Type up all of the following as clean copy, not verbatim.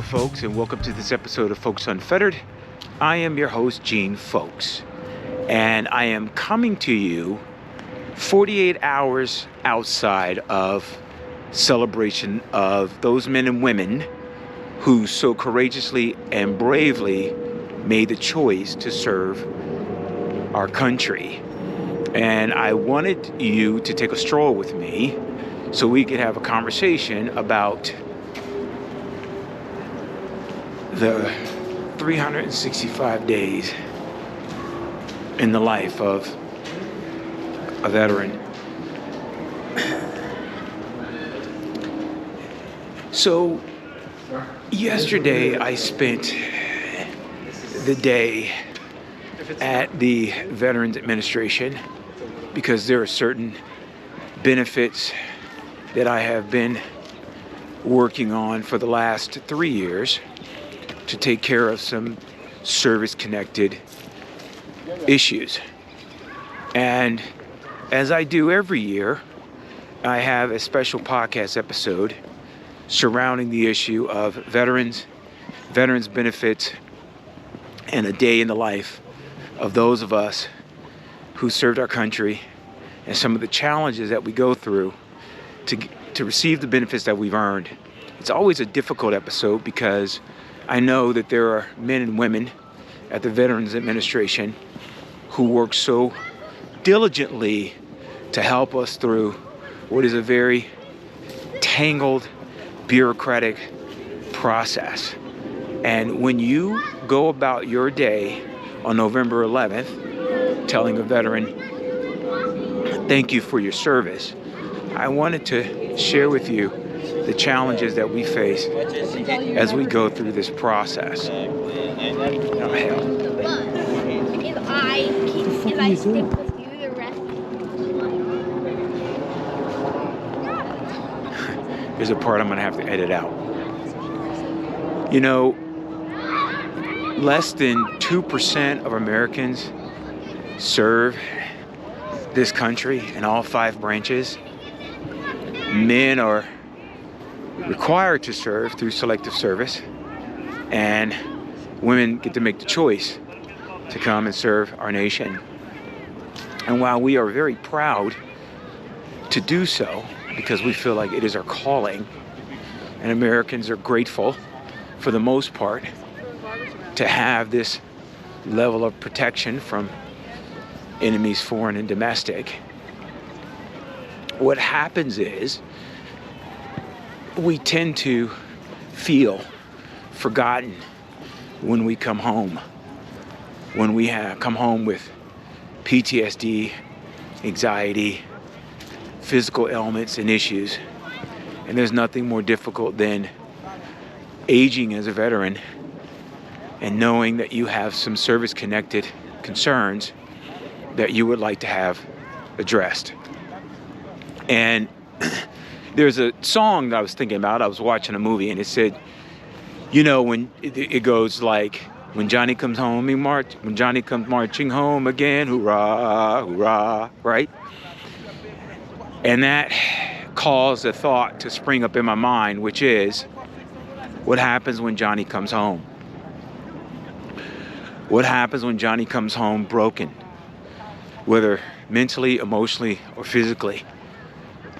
folks, and welcome to this episode of Folks Unfettered. I am your host, Gene Folks, and I am coming to you 48 hours outside of celebration of those men and women who so courageously and bravely made the choice to serve our country. And I wanted you to take a stroll with me so we could have a conversation about the 365 days in the life of a veteran. So, yesterday I spent the day at the Veterans Administration because there are certain benefits that I have been working on for the last 3 years to take care of some service-connected issues. And as I do every year, I have a special podcast episode surrounding the issue of veterans benefits, and a day in the life of those of us who served our country and some of the challenges that we go through to receive the benefits that we've earned. It's always a difficult episode because I know that there are men and women at the Veterans Administration who work so diligently to help us through what is a very tangled, bureaucratic process. And when you go about your day on November 11th, telling a veteran, thank you for your service, I wanted to share with you the challenges that we face as we go through this process. Oh, hell. If I stick with you the rest. There's a part I'm going to have to edit out. You know, less than 2% of Americans serve this country in all 5 branches. Men are required to serve through selective service, and women get to make the choice to come and serve our nation. And while we are very proud to do so, because we feel like it is our calling, and Americans are grateful for the most part to have this level of protection from enemies, foreign and domestic, what happens is we tend to feel forgotten when we come home. When we come home with PTSD, anxiety, physical ailments and issues. And there's nothing more difficult than aging as a veteran and knowing that you have some service-connected concerns that you would like to have addressed. And there's a song that I was thinking about. I was watching a movie and it said, you know, when it goes like, when Johnny comes home, when Johnny comes marching home again, hoorah, hoorah, right? And that caused a thought to spring up in my mind, which is, what happens when Johnny comes home? What happens when Johnny comes home broken, whether mentally, emotionally, or physically,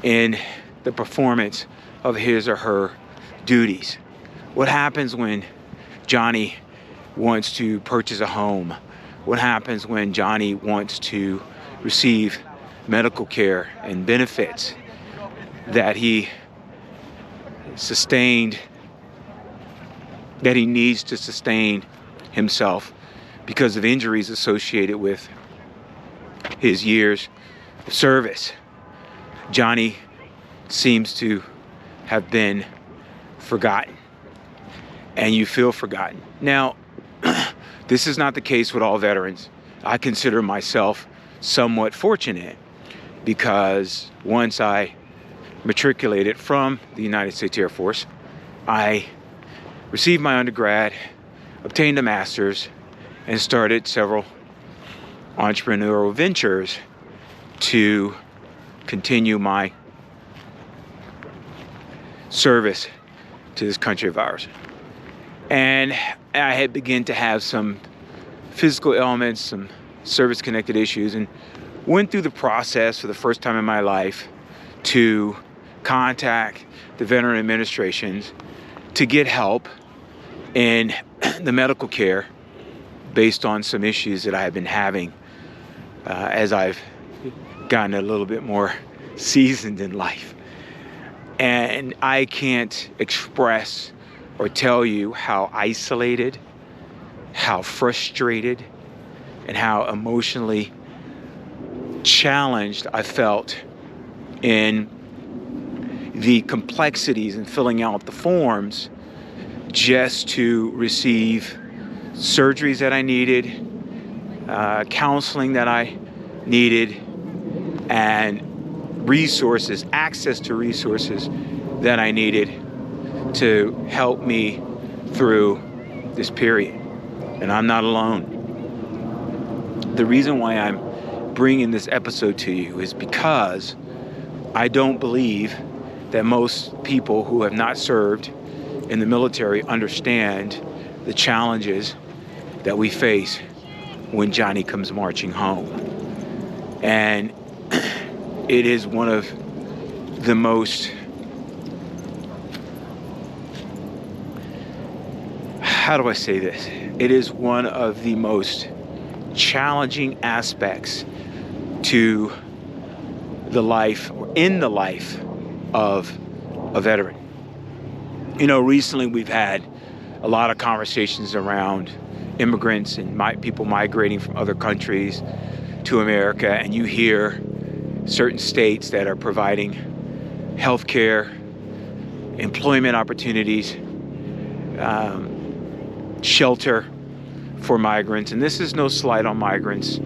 in the performance of his or her duties? What happens when Johnny wants to purchase a home? What happens when Johnny wants to receive medical care and benefits that he needs to sustain himself because of injuries associated with his years of service? Johnny seems to have been forgotten, and you feel forgotten. Now, this is not the case with all veterans. I consider myself somewhat fortunate because once I matriculated from the United States Air Force, I received my undergrad, obtained a master's, and started several entrepreneurial ventures to continue my service to this country of ours. And I had begun to have some physical ailments, some service-connected issues, and went through the process for the first time in my life to contact the Veteran Administrations to get help in the medical care based on some issues that I have been having as I've gotten a little bit more seasoned in life. And I can't express or tell you how isolated, how frustrated, and how emotionally challenged I felt in the complexities in filling out the forms just to receive surgeries that I needed, counseling that I needed, and resources, access to resources that I needed to help me through this period. And I'm not alone. The reason why I'm bringing this episode to you is because I don't believe that most people who have not served in the military understand the challenges that we face when Johnny comes marching home. And it is one of the most, how do I say this? It is one of the most challenging aspects to the life, or in the life of a veteran. You know, recently we've had a lot of conversations around immigrants and people migrating from other countries to America, and you hear certain states that are providing health care, employment opportunities, shelter for migrants. And this is no slight on migrants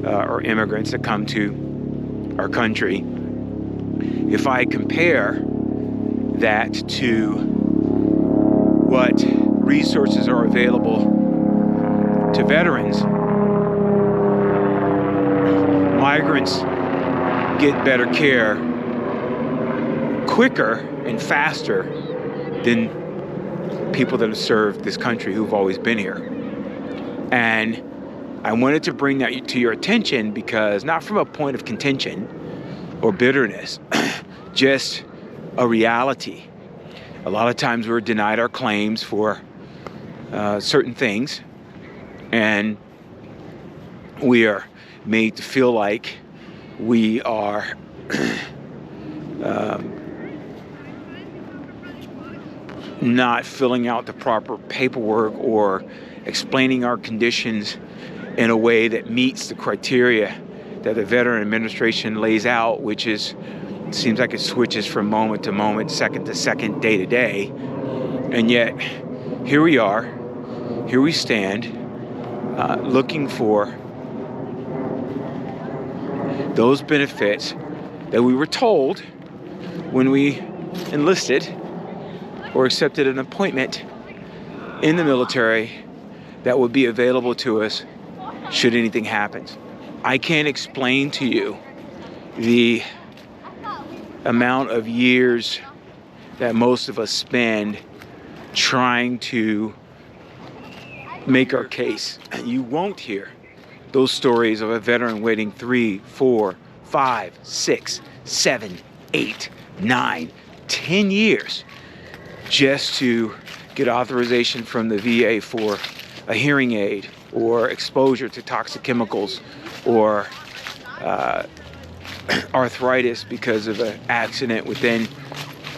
or immigrants that come to our country. If I compare that to what resources are available to veterans, migrants get better care quicker and faster than people that have served this country who've always been here. And I wanted to bring that to your attention because, not from a point of contention or bitterness, just a reality. A lot of times we're denied our claims for certain things, and we are made to feel like we are not filling out the proper paperwork or explaining our conditions in a way that meets the criteria that the Veteran Administration lays out, which is, seems like it switches from moment to moment, second to second, day to day. And yet, here we are, here we stand, looking for those benefits that we were told when we enlisted or accepted an appointment in the military that would be available to us should anything happen. I can't explain to you the amount of years that most of us spend trying to make our case. You won't hear those stories of a veteran waiting 3, 4, 5, 6, 7, 8, 9, 10 years just to get authorization from the VA for a hearing aid or exposure to toxic chemicals or arthritis because of an accident within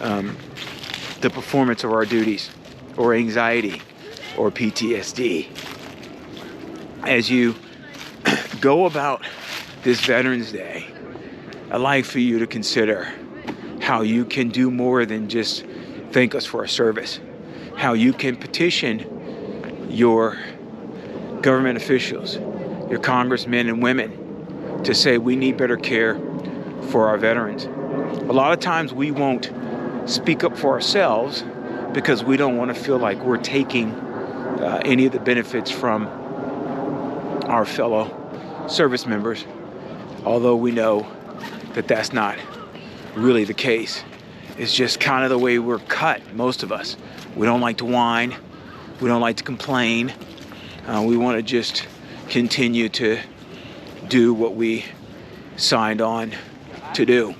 the performance of our duties, or anxiety or PTSD. As you go about this Veterans Day, I'd like for you to consider how you can do more than just thank us for our service, how you can petition your government officials, your congressmen and women, to say we need better care for our veterans. A lot of times we won't speak up for ourselves because we don't want to feel like we're taking any of the benefits from our fellow service members, although we know that that's not really the case. It's just kind of the way we're cut, most of us. We don't like to whine. We don't like to complain. We want to just continue to do what we signed on to do.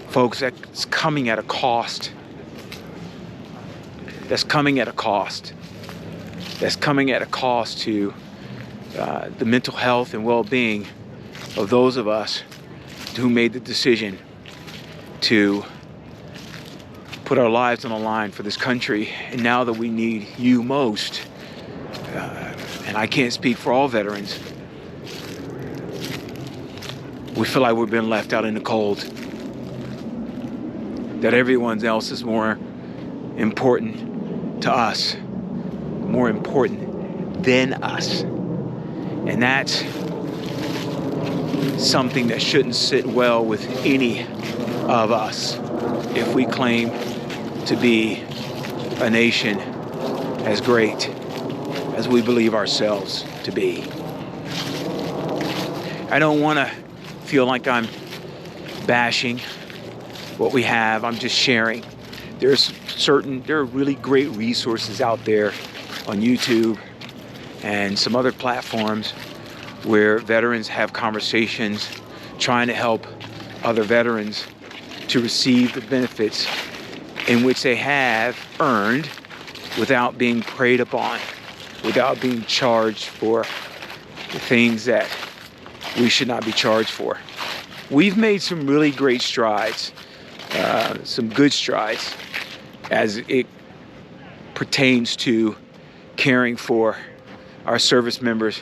Folks, that's coming at a cost. That's coming at a cost. That's coming at a cost to the mental health and well-being of those of us who made the decision to put our lives on the line for this country. And now that we need you most, and I can't speak for all veterans, we feel like we've been left out in the cold. That everyone else is more important to us, more important than us. And that's something that shouldn't sit well with any of us if we claim to be a nation as great as we believe ourselves to be. I don't want to feel like I'm bashing what we have. I'm just sharing. There are really great resources out there on YouTube and some other platforms where veterans have conversations trying to help other veterans to receive the benefits in which they have earned without being preyed upon, without being charged for the things that we should not be charged for. We've made some really great strides, some good strides as it pertains to caring for our service members,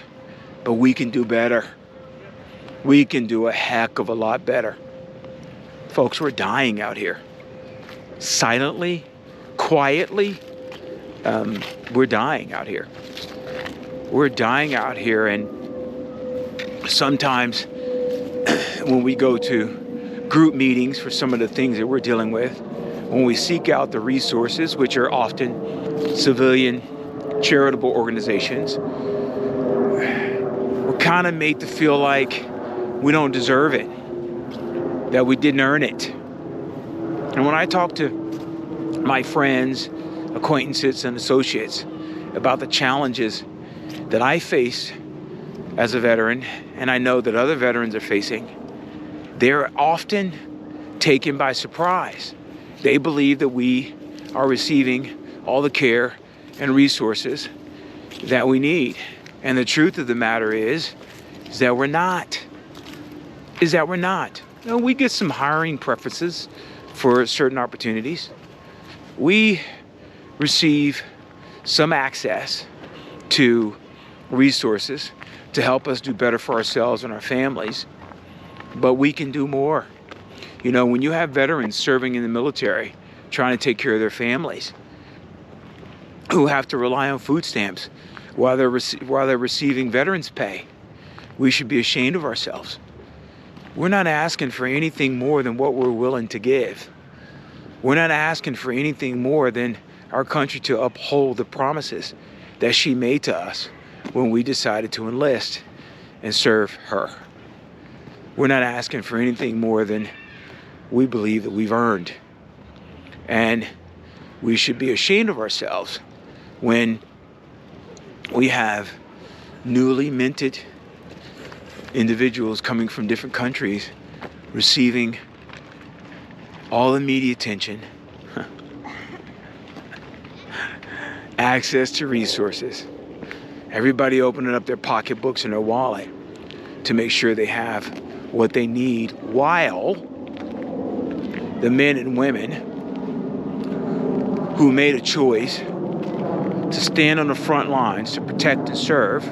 but we can do better. We can do a heck of a lot better. Folks, we're dying out here. Silently, quietly, we're dying out here. We're dying out here, and sometimes when we go to group meetings for some of the things that we're dealing with, when we seek out the resources, which are often civilian charitable organizations, we're kind of made to feel like we don't deserve it, that we didn't earn it. And when I talk to my friends, acquaintances, and associates about the challenges that I face as a veteran, and I know that other veterans are facing, they're often taken by surprise. They believe that we are receiving all the care and resources that we need. And the truth of the matter is that we're not. You know, we get some hiring preferences for certain opportunities. We receive some access to resources to help us do better for ourselves and our families, but we can do more. You know, when you have veterans serving in the military, trying to take care of their families, who have to rely on food stamps while they're receiving veterans pay, we should be ashamed of ourselves. We're not asking for anything more than what we're willing to give. We're not asking for anything more than our country to uphold the promises that she made to us when we decided to enlist and serve her. We're not asking for anything more than we believe that we've earned. And we should be ashamed of ourselves when we have newly minted individuals coming from different countries receiving all the media attention, access to resources, everybody opening up their pocketbooks and their wallet to make sure they have what they need, while the men and women who made a choice to stand on the front lines to protect and serve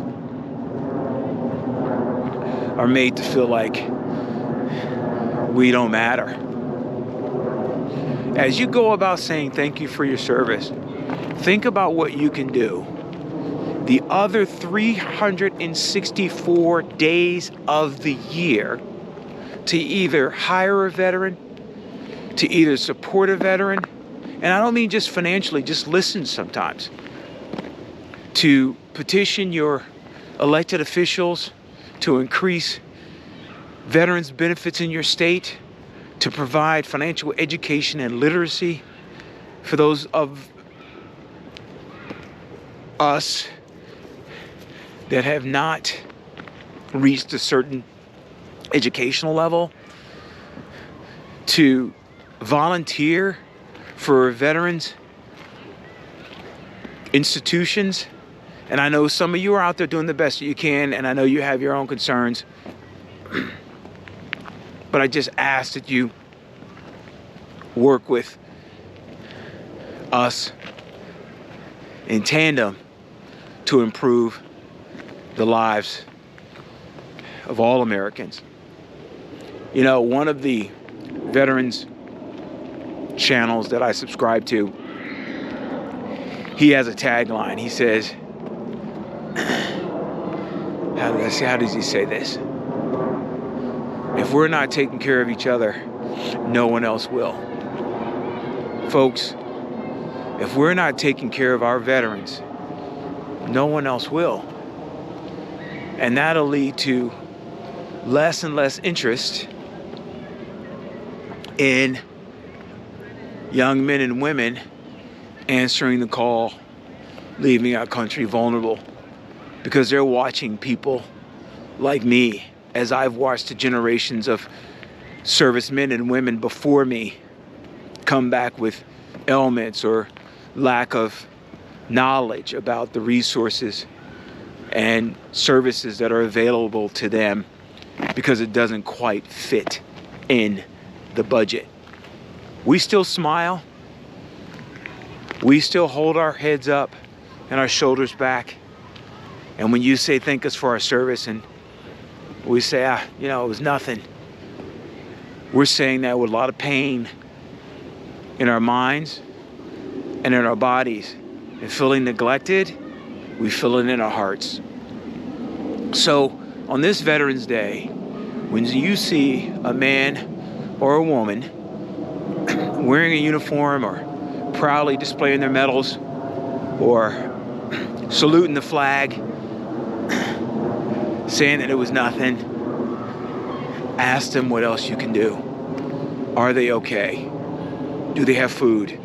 are made to feel like we don't matter. As you go about saying thank you for your service, think about what you can do the other 364 days of the year to either hire a veteran, to either support a veteran, and I don't mean just financially, just listen sometimes, to petition your elected officials to increase veterans' benefits in your state, to provide financial education and literacy for those of us that have not reached a certain educational level to volunteer for veterans institutions. And I know some of you are out there doing the best that you can, and I know you have your own concerns. But I just ask that you work with us in tandem to improve the lives of all Americans. You know, one of the veterans channels that I subscribe to, he has a tagline. He says, how does he say this? If we're not taking care of each other, no one else will. Folks, if we're not taking care of our veterans, no one else will. And that'll lead to less and less interest in young men and women answering the call, leaving our country vulnerable, because they're watching people like me, as I've watched the generations of servicemen and women before me come back with ailments or lack of knowledge about the resources and services that are available to them because it doesn't quite fit in the budget. We still smile. We still hold our heads up and our shoulders back. And when you say thank us for our service and we say, it was nothing, we're saying that with a lot of pain in our minds and in our bodies. And feeling neglected, we feel it in our hearts. So on this Veterans Day, when you see a man or a woman wearing a uniform or proudly displaying their medals or saluting the flag, saying that it was nothing, ask them what else you can do. Are they okay? Do they have food?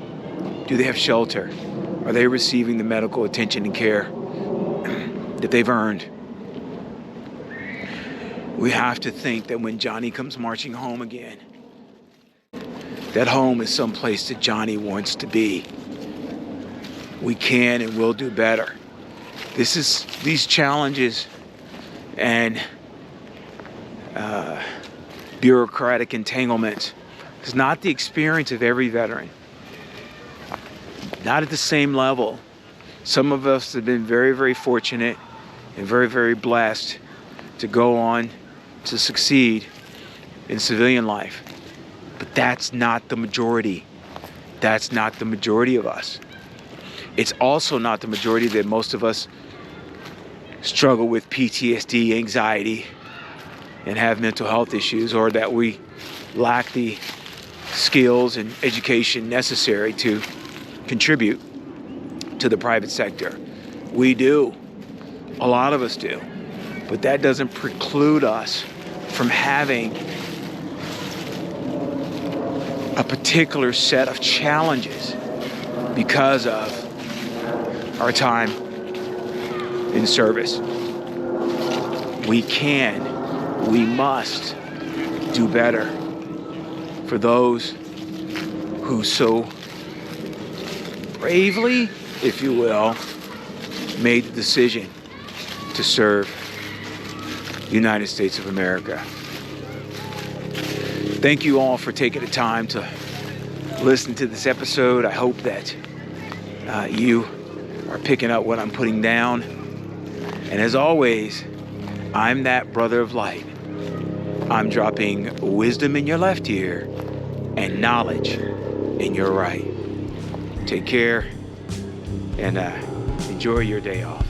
Do they have shelter? Are they receiving the medical attention and care that they've earned? We have to think that when Johnny comes marching home again, that home is someplace that Johnny wants to be. We can and will do better. These challenges and bureaucratic entanglements is not the experience of every veteran. Not at the same level. Some of us have been very, very fortunate and very, very blessed to go on to succeed in civilian life. But that's not the majority. That's not the majority of us. It's also not the majority that most of us struggle with PTSD, anxiety, and have mental health issues, or that we lack the skills and education necessary to contribute to the private sector. We do. A lot of us do. But that doesn't preclude us from having a particular set of challenges because of our time in service. We can, we must do better for those who so bravely, if you will, made the decision to serve the United States of America. Thank you all for taking the time to listen to this episode. I hope that you are picking up what I'm putting down. And as always, I'm that brother of light. I'm dropping wisdom in your left ear and knowledge in your right. Take care and enjoy your day off.